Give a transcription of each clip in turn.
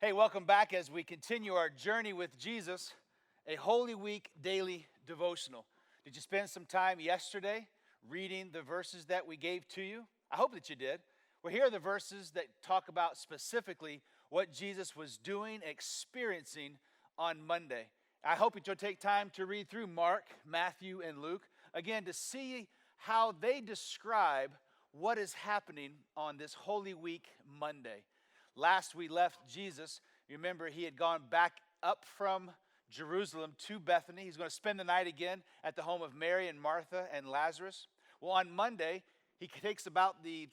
Hey, welcome back as we continue our journey with Jesus, a Holy Week daily devotional. Did you spend some time yesterday reading the verses that we gave to you? I hope that you did. Well, here are the verses that talk about specifically what Jesus was doing, experiencing on Monday. I hope that you'll take time to read through Mark, Matthew, and Luke, again, to see how they describe what is happening on this Holy Week Monday. Last we left Jesus, remember he had gone back up from Jerusalem to Bethany. He's going to spend the night again at the home of Mary and Martha and Lazarus. Well, on Monday, he takes about the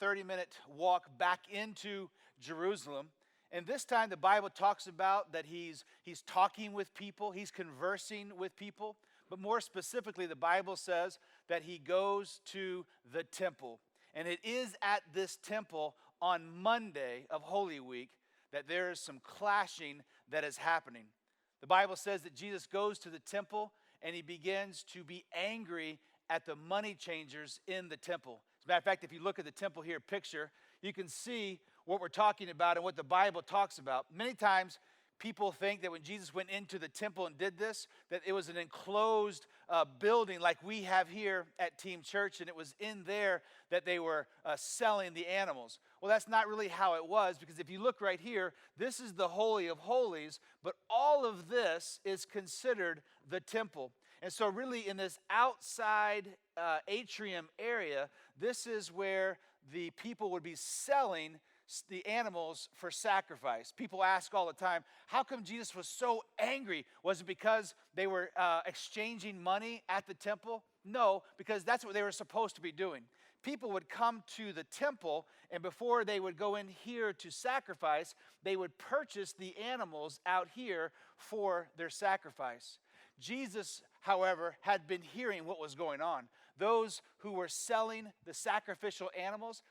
30-minute walk back into Jerusalem. And this time the Bible talks about that he's talking with people, he's conversing with people. But more specifically, the Bible says that he goes to the temple. And it is at this temple on Monday of Holy Week that there is some clashing that is happening. The Bible says that Jesus goes to the temple and he begins to be angry at the money changers in the temple. As a matter of fact, if you look at the temple here picture, you can see what we're talking about and what the Bible talks about. Many times people think that when Jesus went into the temple and did this, that it was an enclosed building like we have here at Team Church, and it was in there that they were selling the animals. Well, that's not really how it was, because if you look right here, this is the Holy of Holies, but all of this is considered the temple. And so really in this outside atrium area, this is where the people would be selling the animals for sacrifice. People ask all the time, how come Jesus was so angry? Was it because they were exchanging money at the temple? No, because that's what they were supposed to be doing. People would come to the temple, and before they would go in here to sacrifice, they would purchase the animals out here for their sacrifice. Jesus, however, had been hearing what was going on. Those who were selling the sacrificial animals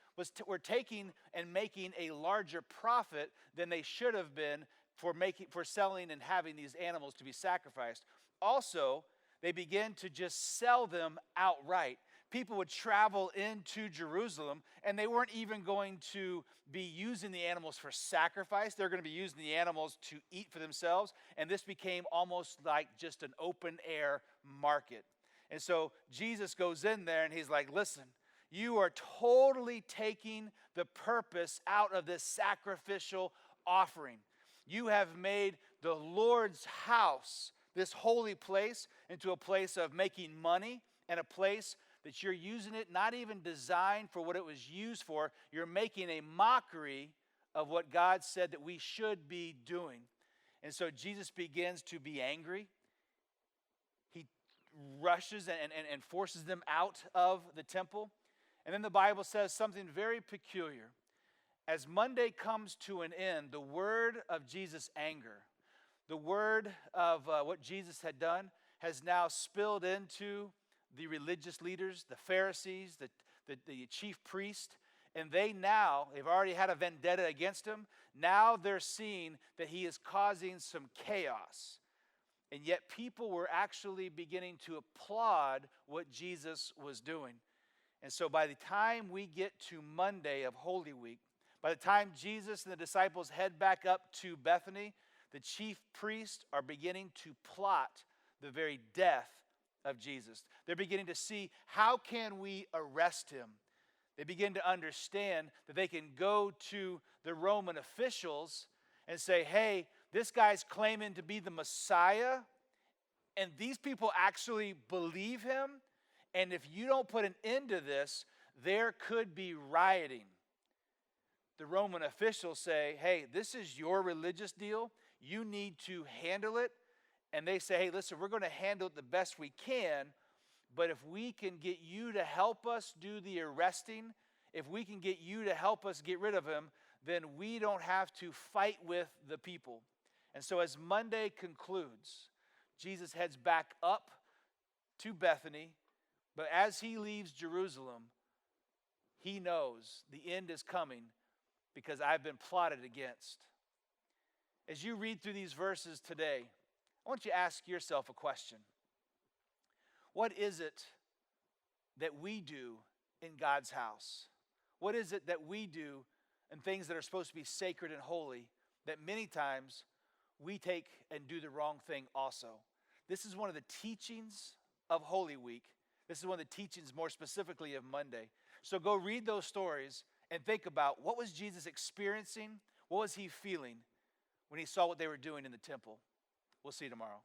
were taking and making a larger profit than they should have been for selling and having these animals to be sacrificed. Also, they began to just sell them outright. People would travel into Jerusalem, and they weren't even going to be using the animals for sacrifice. They're going to be using the animals to eat for themselves, and this became almost like just an open-air market. And so Jesus goes in there, and he's like, listen, you are totally taking the purpose out of this sacrificial offering. You have made the Lord's house, this holy place, into a place of making money and a place that you're using it not even designed for what it was used for. You're making a mockery of what God said that we should be doing. And so Jesus begins to be angry. He rushes and forces them out of the temple. And then the Bible says something very peculiar. As Monday comes to an end, the word of Jesus' anger, the word of what Jesus had done, has now spilled into the religious leaders, the Pharisees, the chief priest, and they've already had a vendetta against him. Now they're seeing that he is causing some chaos. And yet people were actually beginning to applaud what Jesus was doing. And so by the time we get to Monday of Holy Week, by the time Jesus and the disciples head back up to Bethany, the chief priests are beginning to plot the very death of Jesus. They're beginning to see, how can we arrest him? They begin to understand that they can go to the Roman officials and say, hey, this guy's claiming to be the Messiah, and these people actually believe him, and if you don't put an end to this, there could be rioting. The Roman officials say, hey, this is your religious deal. You need to handle it. And they say, hey, listen, we're going to handle it the best we can, but if we can get you to help us do the arresting, if we can get you to help us get rid of him, then we don't have to fight with the people. And so as Monday concludes, Jesus heads back up to Bethany, but as he leaves Jerusalem, he knows the end is coming because I've been plotted against. As you read through these verses today, I want you to ask yourself a question. What is it that we do in God's house? What is it that we do in things that are supposed to be sacred and holy that many times we take and do the wrong thing also. This is one of the teachings of Holy Week. This is one of the teachings more specifically of Monday. So go read those stories and think about, what was Jesus experiencing? What was he feeling when he saw what they were doing in the temple? We'll see you tomorrow.